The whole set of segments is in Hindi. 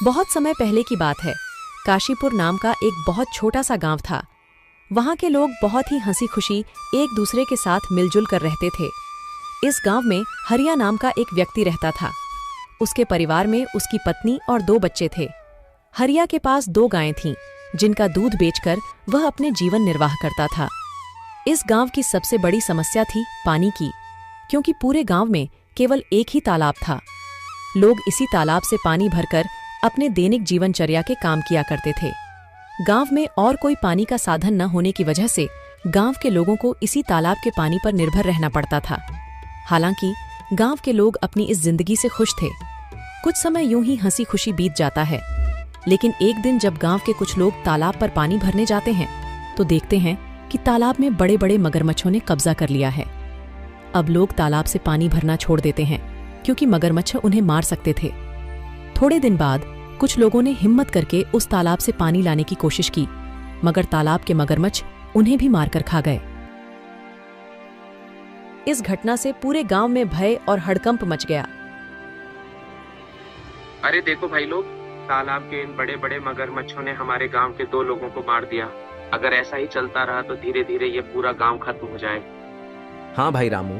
बहुत समय पहले की बात है। काशीपुर नाम का एक बहुत छोटा सा गांव था। वहां के लोग बहुत ही हंसी खुशी एक दूसरे के साथ मिलजुल कर रहते थे। इस गांव में हरिया नाम का एक व्यक्ति रहता था। उसके परिवार में उसकी पत्नी और 2 बच्चे थे। हरिया के पास 2 गायें थीं, जिनका दूध बेचकर वह अपने जीवन निर्वाह करता था। इस गांव की सबसे बड़ी समस्या थी पानी की, क्योंकि पूरे गांव में केवल एक ही तालाब था। लोग इसी तालाब से पानी भरकर अपने दैनिक जीवनचर्या के काम किया करते थे। गांव में और कोई पानी का साधन न होने की वजह से गांव के लोगों को इसी तालाब के पानी पर निर्भर रहना पड़ता था। हालांकि गांव के लोग अपनी इस जिंदगी से खुश थे। कुछ समय यूं ही हंसी खुशी बीत जाता है, लेकिन एक दिन जब गांव के कुछ लोग तालाब पर पानी भरने जाते हैं तो देखते हैं कि तालाब में बड़े बड़े मगरमच्छों ने कब्जा कर लिया है। अब लोग तालाब से पानी भरना छोड़ देते हैं, क्योंकि मगरमच्छ उन्हें मार सकते थे। थोड़े दिन बाद कुछ लोगों ने हिम्मत करके उस तालाब से पानी लाने की कोशिश की, मगर तालाब के मगरमच्छ उन्हें भी मारकर खा गए। इस घटना से पूरे गांव में भय और हड़कंप मच गया। अरे देखो भाई लोग, तालाब के इन बड़े बड़े मगरमच्छों ने हमारे गांव के 2 लोगों को मार दिया। अगर ऐसा ही चलता रहा तो धीरे धीरे ये पूरा गांव खत्म हो जाएगा। हाँ भाई रामू,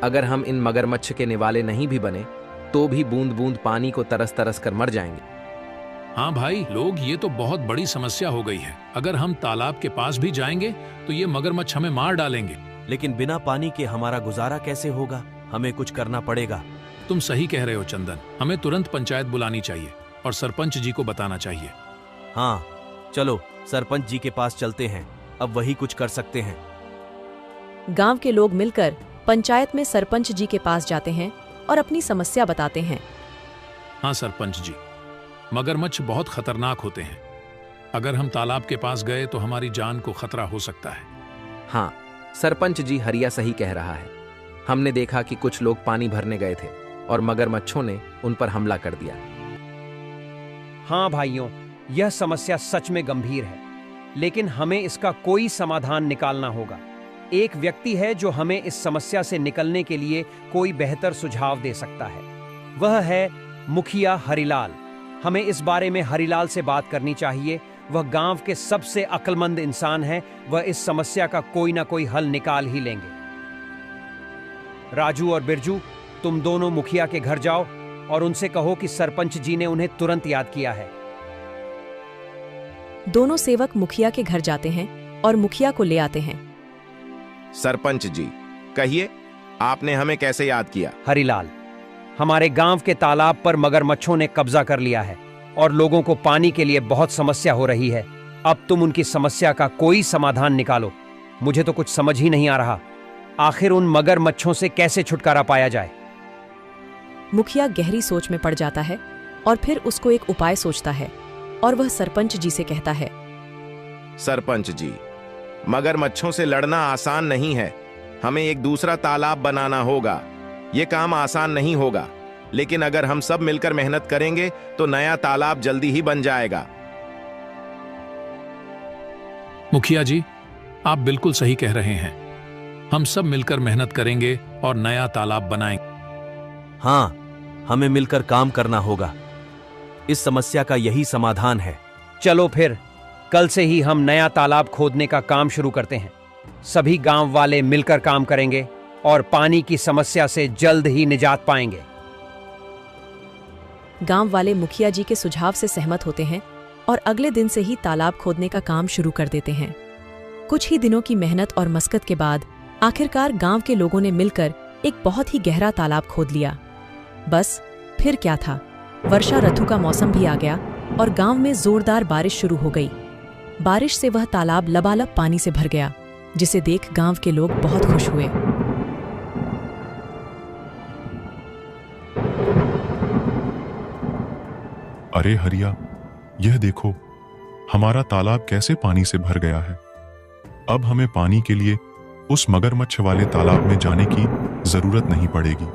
अगर हम इन मगरमच्छ के निवाले नहीं भी बने तो भी बूंद बूंद पानी को तरस तरस कर मर जाएंगे। हाँ भाई लोग, ये तो बहुत बड़ी समस्या हो गई है। अगर हम तालाब के पास भी जाएंगे तो ये मगरमच्छ हमें मार डालेंगे। लेकिन बिना पानी के हमारा गुजारा कैसे होगा? हमें कुछ करना पड़ेगा। तुम सही कह रहे हो चंदन, हमें तुरंत पंचायत बुलानी चाहिए और सरपंच जी को बताना चाहिए। हाँ चलो सरपंच जी के पास चलते हैं, अब वही कुछ कर सकते हैं। गांव के लोग मिलकर पंचायत में सरपंच जी के पास जाते हैं और अपनी समस्या बताते हैं। हाँ सरपंच जी, मगरमच्छ बहुत खतरनाक होते हैं। अगर हम तालाब के पास गए तो हमारी जान को खतरा हो सकता है। हाँ सरपंच जी, हरिया सही कह रहा है। हमने देखा कि कुछ लोग पानी भरने गए थे और मगरमच्छों ने उन पर हमला कर दिया। हाँ भाइयों, यह समस्या सच में गंभीर है, लेकिन हमें इसका कोई समाधान निकालना होगा। एक व्यक्ति है जो हमें इस समस्या से निकलने के लिए कोई बेहतर सुझाव दे सकता है। वह है मुखिया हरिलाल। हमें इस बारे में हरिलाल से बात करनी चाहिए। वह गांव के सबसे अक्लमंद इंसान है। वह इस समस्या का कोई ना कोई हल निकाल ही लेंगे। राजू और बिरजू, तुम दोनों मुखिया के घर जाओ और उनसे कहो कि सरपंच जी ने उन्हें तुरंत याद किया है। दोनों सेवक मुखिया के घर जाते हैं और मुखिया को ले आते हैं। सरपंच जी, कहिए, आपने हमें कैसे याद किया? हरिलाल, हमारे गांव के तालाब पर मगरमच्छों ने कब्जा कर लिया है और लोगों को पानी के लिए बहुत समस्या हो रही है। अब तुम उनकी समस्या का कोई समाधान निकालो। मुझे तो कुछ समझ ही नहीं आ रहा, आखिर उन मगरमच्छों से कैसे छुटकारा पाया जाए। मुखिया गहरी सोच में पड़ जाता है और फिर उसको एक उपाय सोचता है और वह सरपंच जी से कहता है। सरपंच जी, मगरमच्छों से लड़ना आसान नहीं है। हमें एक दूसरा तालाब बनाना होगा। यह काम आसान नहीं होगा, लेकिन अगर हम सब मिलकर मेहनत करेंगे तो नया तालाब जल्दी ही बन जाएगा। मुखिया जी, आप बिल्कुल सही कह रहे हैं। हम सब मिलकर मेहनत करेंगे और नया तालाब बनाएंगे। हाँ, हमें मिलकर काम करना होगा। इस समस्या का यही समाधान है। चलो फिर कल से ही हम नया तालाब खोदने का काम शुरू करते हैं। सभी गांव वाले मिलकर काम करेंगे और पानी की समस्या से जल्द ही निजात पाएंगे। गांव वाले मुखिया जी के सुझाव से सहमत होते हैं और अगले दिन से ही तालाब खोदने का काम शुरू कर देते हैं। कुछ ही दिनों की मेहनत और मशक्कत के बाद आखिरकार गांव के लोगों ने मिलकर एक बहुत ही गहरा तालाब खोद लिया। बस फिर क्या था, वर्षा ऋतु का मौसम भी आ गया और गांव में जोरदार बारिश शुरू हो गई। बारिश से वह तालाब लबालब पानी से भर गया, जिसे देख गांव के लोग बहुत खुश हुए। अरे हरिया, यह देखो, हमारा तालाब कैसे पानी से भर गया है। अब हमें पानी के लिए उस मगरमच्छ वाले तालाब में जाने की जरूरत नहीं पड़ेगी।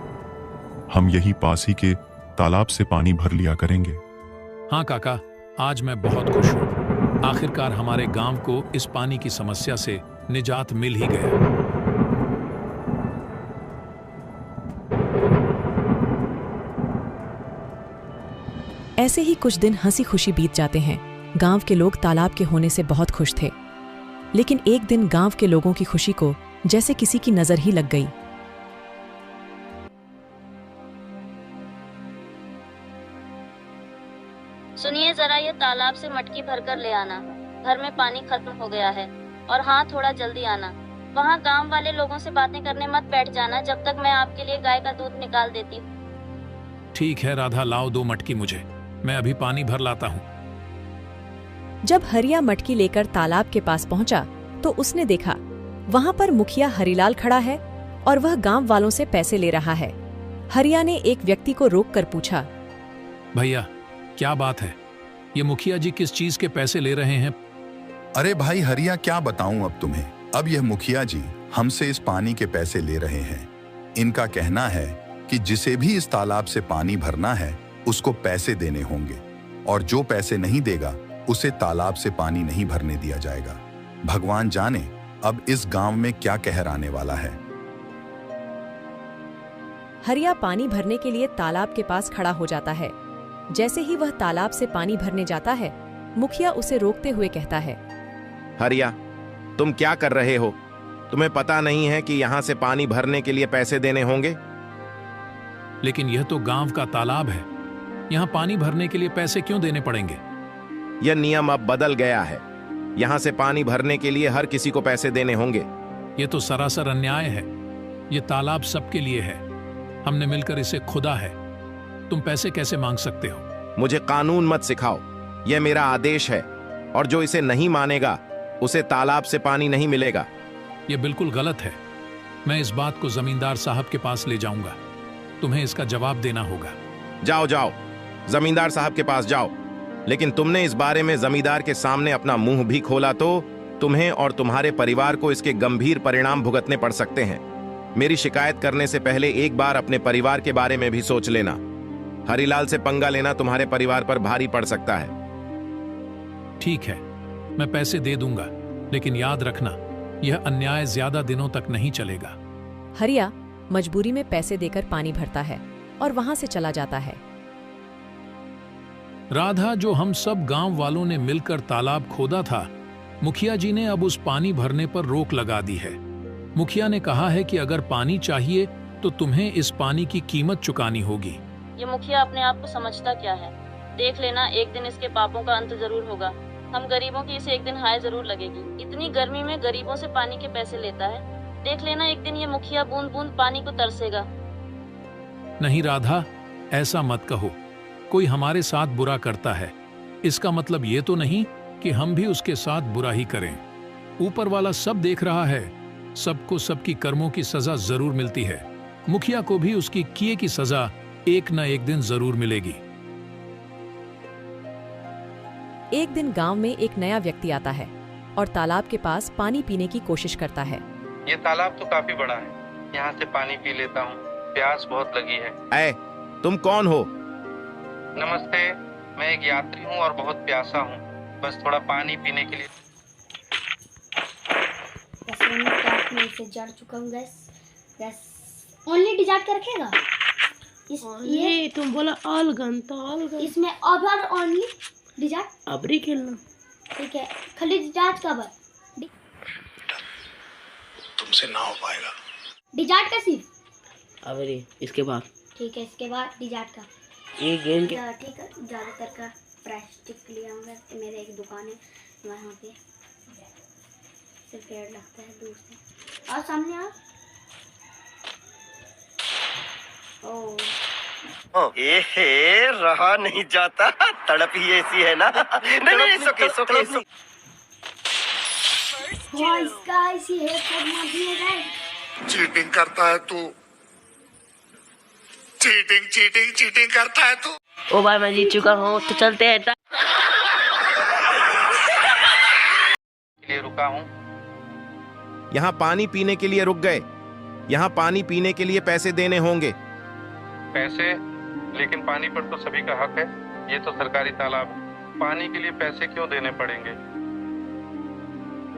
हम यही पास ही के तालाब से पानी भर लिया करेंगे। हाँ काका, आज मैं बहुत खुश हूँ। आखिरकार हमारे गांव को इस पानी की समस्या से निजात मिल ही गया। ऐसे ही कुछ दिन हंसी खुशी बीत जाते हैं। गांव के लोग तालाब के होने से बहुत खुश थे। लेकिन एक दिन गांव के लोगों की खुशी को जैसे किसी की नजर ही लग गई। सुनिए जरा, ये तालाब से मटकी भरकर ले आना। घर में पानी खत्म हो गया है। और हाँ, थोड़ा जल्दी आना। वहाँ गांव वाले लोगों से बातें करने मत बैठ जाना जब तक मैं आपके लिए गाय का दूध निकाल देती हूँ। ठीक है राधा, लाओ 2 मटकी मुझे, मैं अभी पानी भर लाता हूँ। जब हरिया मटकी लेकर तालाब के पास पहुंचा तो उसने देखा वहां पर मुखिया हरिलाल खड़ा है और वह गांव वालों से पैसे ले रहा है। हरिया ने एक व्यक्ति को रोककर पूछा, भैया क्या बात है? ये मुखिया जी किस चीज के पैसे ले रहे हैं? अरे भाई हरिया, क्या बताऊं अब तुम्हें। अब यह मुखिया जी हमसे इस पानी के पैसे ले रहे हैं। इनका कहना है कि जिसे भी इस तालाब से पानी भरना है उसको पैसे देने होंगे, और जो पैसे नहीं देगा उसे तालाब से पानी नहीं भरने दिया जाएगा। भगवान जाने अब इस गांव में क्या कहर आने वाला है। हरिया पानी भरने के लिए तालाब के पास खड़ा हो जाता है। जैसे ही वह तालाब से पानी भरने जाता है, मुखिया उसे रोकते हुए कहता है, हरिया, तुम क्या कर रहे हो? तुम्हें पता नहीं है कि यहाँ से पानी भरने के लिए पैसे देने होंगे? लेकिन यह तो गांव का तालाब है, यहाँ पानी भरने के लिए पैसे क्यों देने पड़ेंगे? यह नियम अब बदल गया है। यहाँ से पानी भरने के लिए हर किसी को पैसे देने होंगे। ये तो सरासर अन्याय है। ये तालाब सबके लिए है, हमने मिलकर इसे खुदा है। तुम पैसे कैसे मांग सकते हो? मुझे कानून मत सिखाओ, यह मेरा आदेश है, और जो इसे नहीं मानेगा उसे तालाब से पानी नहीं मिलेगा। यह बिल्कुल गलत है। मैं इस बात को जमींदार साहब के पास ले जाऊंगा। तुम्हें इसका जवाब देना होगा। जाओ जाओ, जमींदार साहब के पास जाओ। लेकिन तुमने इस बारे में जमींदार के सामने अपना मुंह भी खोला तो तुम्हें और तुम्हारे परिवार को इसके गंभीर परिणाम भुगतने पड़ सकते हैं। मेरी शिकायत करने से पहले एक बार अपने परिवार के बारे में भी सोच लेना। हरिलाल से पंगा लेना तुम्हारे परिवार पर भारी पड़ सकता है। ठीक है, मैं पैसे दे दूंगा, लेकिन याद रखना यह अन्याय ज्यादा दिनों तक नहीं चलेगा। हरिया मजबूरी में पैसे देकर पानी भरता है और वहां से चला जाता है। राधा, जो हम सब गांव वालों ने मिलकर तालाब खोदा था, मुखिया जी ने अब उस पानी भरने पर रोक लगा दी है। मुखिया ने कहा है कि अगर पानी चाहिए तो तुम्हें इस पानी की कीमत चुकानी होगी। ये मुखिया अपने आप को समझता क्या है? देख लेना, एक दिन इसके पापों का अंत जरूर होगा। हम गरीबों की इसे एक दिन हाय जरूर लगेगी। इतनी गर्मी में गरीबों से पानी के पैसे लेता है। देख लेना, एक दिन ये मुखिया बूंद बूंद पानी को तरसेगा। नहीं राधा, ऐसा मत कहो। कोई हमारे साथ बुरा करता है, इसका मतलब ये तो नहीं कि हम भी उसके साथ बुरा ही करें। ऊपर वाला सब देख रहा है, सबको सबकी कर्मों की सजा जरूर मिलती है। मुखिया को भी उसकी किए की सजा एक न एक दिन जरूर मिलेगी। एक दिन गांव में एक नया व्यक्ति आता है और तालाब के पास पानी पीने की कोशिश करता है। ये तालाब तो काफी बड़ा है, यहाँ से पानी पी लेता हूँ, प्यास बहुत लगी है। ऐ, तुम कौन हो? नमस्ते, मैं एक यात्री हूँ और बहुत प्यासा हूँ, बस थोड़ा पानी पीने के लिए। मैं इसे जड़ चुका हूँ गैस। ओनली डिजार्ट कर रखेगा ये तुम बोला ऑल गन तो ऑल गन इसमें अब और ओनली डिजार्ट अबरी खेलना। ठीक है, खाली डिजार्ट का बर तुमसे ना हो पाएगा। डिजार्ट का सिर्फ अबरी, इसके बाद ठीक है, इसके बाद डिजार्ट का ये गेम के ठीक है। ज्यादातर का प्लास्टिक ले आऊंगा, मेरे एक दुकान है वहाँ पे, सिर्फ पेड़ लगता है दूर से। और सामने आओ। ए रहा नहीं जाता, तड़प ही ऐसी है ना। नहीं सोके इसका ऐसी है, सब मार दिए गए। चीटिंग करता है तू, चीटिंग करता है तू। ओ भाई, मैं जीत चुका हूँ, तो चलते हैं। लिए रुका हूँ। यहाँ पानी पीने के लिए रुक गए। यहाँ पानी पीने के लिए पैसे देने होंगे। पैसे? लेकिन पानी पर तो सभी का हक है, ये तो सरकारी तालाब है, पानी के लिए पैसे क्यों देने पड़ेंगे?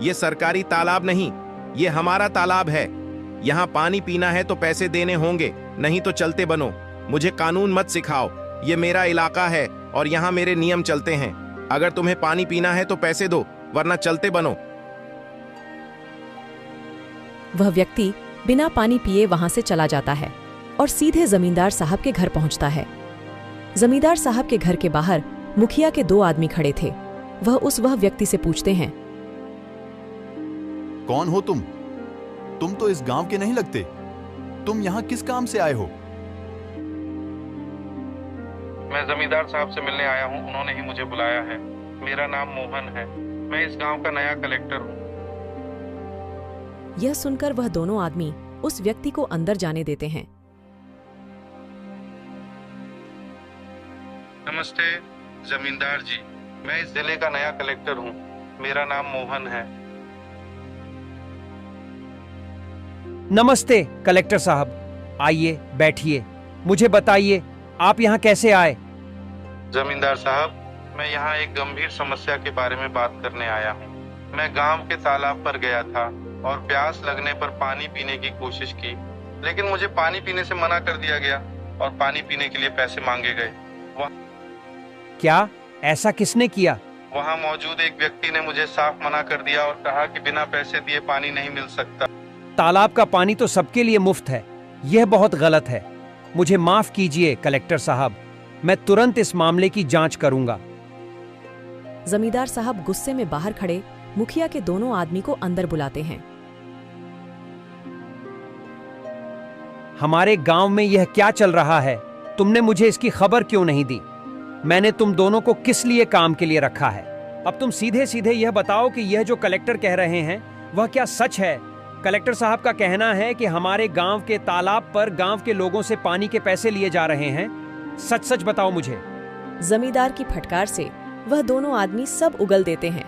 ये सरकारी तालाब नहीं, ये हमारा तालाब है। यहाँ पानी पीना है तो पैसे देने होंगे, नहीं तो चलते बनो। मुझे कानून मत सिखाओ, ये मेरा इलाका है और यहाँ मेरे नियम चलते हैं। अगर तुम्हें पानी पीना है तो पैसे दो, वरना चलते बनो। वह व्यक्ति बिना पानी पिए वहां से चला जाता है और सीधे जमींदार साहब के घर पहुंचता है। जमींदार साहब के घर के बाहर मुखिया के 2 आदमी खड़े थे। वह व्यक्ति से पूछते हैं, कौन हो तुम? तुम तो इस गांव के नहीं लगते। तुम यहाँ किस काम से आए हो? मैं जमींदार साहब से मिलने आया हूँ, उन्होंने ही मुझे बुलाया है। मेरा नाम मोहन है, मैं इस गांव का नया कलेक्टर हूँ। यह सुनकर वह दोनों आदमी उस व्यक्ति को अंदर जाने देते हैं। नमस्ते जमींदार जी, मैं इस जिले का नया कलेक्टर हूँ। मेरा नाम मोहन है। नमस्ते कलेक्टर साहब, आइए बैठिए। मुझे बताइए आप यहाँ कैसे आए? जमींदार साहब, मैं यहाँ एक गंभीर समस्या के बारे में बात करने आया हूँ। मैं गांव के तालाब पर गया था और प्यास लगने पर पानी पीने की कोशिश की, लेकिन मुझे पानी पीने से मना कर दिया गया और पानी पीने के लिए पैसे मांगे गए। क्या ऐसा किसने किया? वहाँ मौजूद एक व्यक्ति ने मुझे साफ मना कर दिया और कहा कि बिना पैसे दिए पानी नहीं मिल सकता। तालाब का पानी तो सबके लिए मुफ्त है, यह बहुत गलत है। मुझे माफ कीजिए कलेक्टर साहब, मैं तुरंत इस मामले की जांच करूंगा। जमींदार साहब गुस्से में बाहर खड़े मुखिया के दोनों आदमी को अंदर बुलाते हैं। हमारे गांव में यह क्या चल रहा है? तुमने मुझे इसकी खबर क्यों नहीं दी? मैंने तुम दोनों को किस लिए काम के लिए रखा है? अब तुम सीधे सीधे यह बताओ कि यह जो कलेक्टर कह रहे हैं वह क्या सच है? कलेक्टर साहब का कहना है कि हमारे गांव के तालाब पर गांव के लोगों से पानी के पैसे लिए जा रहे हैं। सच सच बताओ मुझे। जमींदार की फटकार से वह दोनों आदमी सब उगल देते हैं।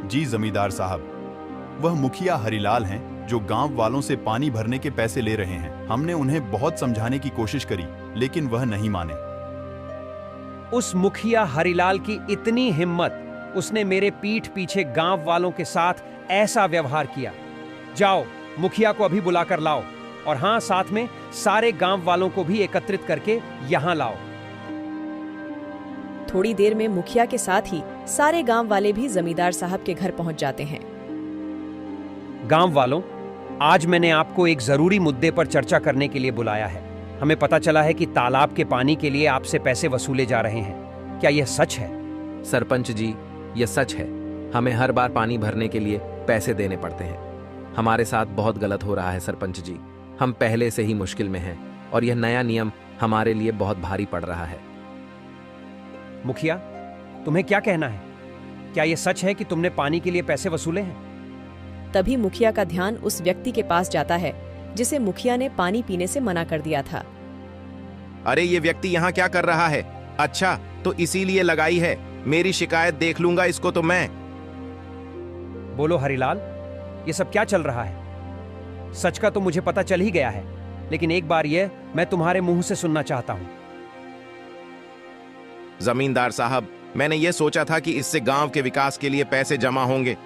जी जमींदार साहब, वह मुखिया हरिलाल हैं जो गांव वालों से पानी भरने के पैसे ले रहे हैं। हमने उन्हें बहुत समझाने की कोशिश करी, लेकिन वह नहीं माने। उस मुखिया हरिलाल की इतनी हिम्मत, उसने मेरे पीठ पीछे गांव वालों के साथ ऐसा व्यवहार किया। जाओ मुखिया को अभी बुलाकर लाओ, और हां, साथ में सारे गांव वालों को भी एकत्रित करके यहां लाओ। थोड़ी देर में मुखिया के साथ ही सारे गांव वाले भी जमींदार साहब के घर पहुंच जाते हैं। गांव वालों, आज मैंने आपको एक जरूरी मुद्दे पर चर्चा करने के लिए बुलाया है। हमें पता चला है कि तालाब के पानी के लिए आपसे पैसे वसूले जा रहे हैं। क्या यह सच है? सरपंच जी, यह सच है। हमें हर बार पानी भरने के लिए पैसे देने पड़ते हैं। हमारे साथ बहुत गलत हो रहा है सरपंच जी। हम पहले से ही मुश्किल में हैं और यह नया नियम हमारे लिए बहुत भारी पड़ रहा है। मुखिया, तुम्हें क्या कहना है? क्या यह सच है कि तुमने पानी के लिए पैसे वसूले हैं? तभी मुखिया का ध्यान उस व्यक्ति के पास जाता है जिसे मुखिया ने पानी पीने से मना कर दिया था। अरे ये व्यक्ति यहाँ क्या कर रहा है? अच्छा, तो इसीलिए लगाई है। मेरी शिकायत देख लूंगा इसको तो मैं। बोलो हरिलाल, ये सब क्या चल रहा है? सच का तो मुझे पता चल ही गया है, लेकिन एक बार यह मैं तुम्हारे मुंह से सुनना चाहता हूं। जमींदार साहब, मैंने ये सोचा था कि इससे गांव के विकास के लिए पैसे जमा होंगे,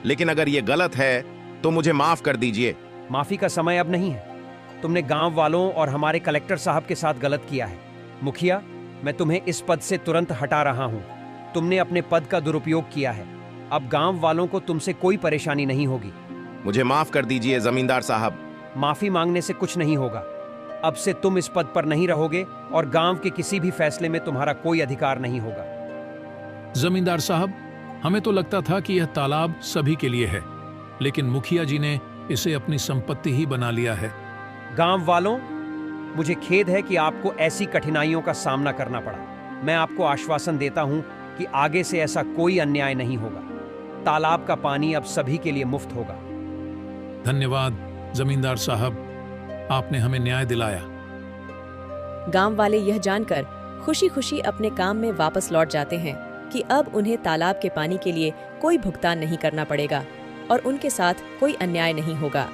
लेकिन अगर ये गलत है तो मुझे माफ कर दीजिए। माफी का समय अब नहीं है। तुमने गांव वालों और हमारे कलेक्टर साहब के साथ गलत किया है। मुखिया, मैं तुम्हें इस पद से तुरंत हटा रहा हूं। तुमने अपने पद का दुरुपयोग किया है। अब गांव वालों को तुमसे कोई परेशानी नहीं होगी। मुझे माफ कर दीजिए जमींदार साहब। माफी मांगने से कुछ नहीं होगा। अब से तुम इस पद पर नहीं रहोगे और गांव के किसी भी फैसले में तुम्हारा कोई अधिकार नहीं होगा। जमींदार साहब, हमें तो लगता था कि यह तालाब सभी के लिए है, लेकिन मुखिया जी ने इसे अपनी संपत्ति ही बना लिया है। गांव वालों, मुझे खेद है कि आपको ऐसी कठिनाइयों का सामना करना पड़ा। मैं आपको आश्वासन देता हूं कि आगे से ऐसा कोई अन्याय नहीं होगा। तालाब का पानी अब सभी के लिए मुफ्त होगा। धन्यवाद जमींदार साहब, आपने हमें न्याय दिलाया। गांव वाले यह जानकर खुशी खुशी अपने काम में वापस लौट जाते हैं कि अब उन्हें तालाब के पानी के लिए कोई भुगतान नहीं करना पड़ेगा और उनके साथ कोई अन्याय नहीं होगा।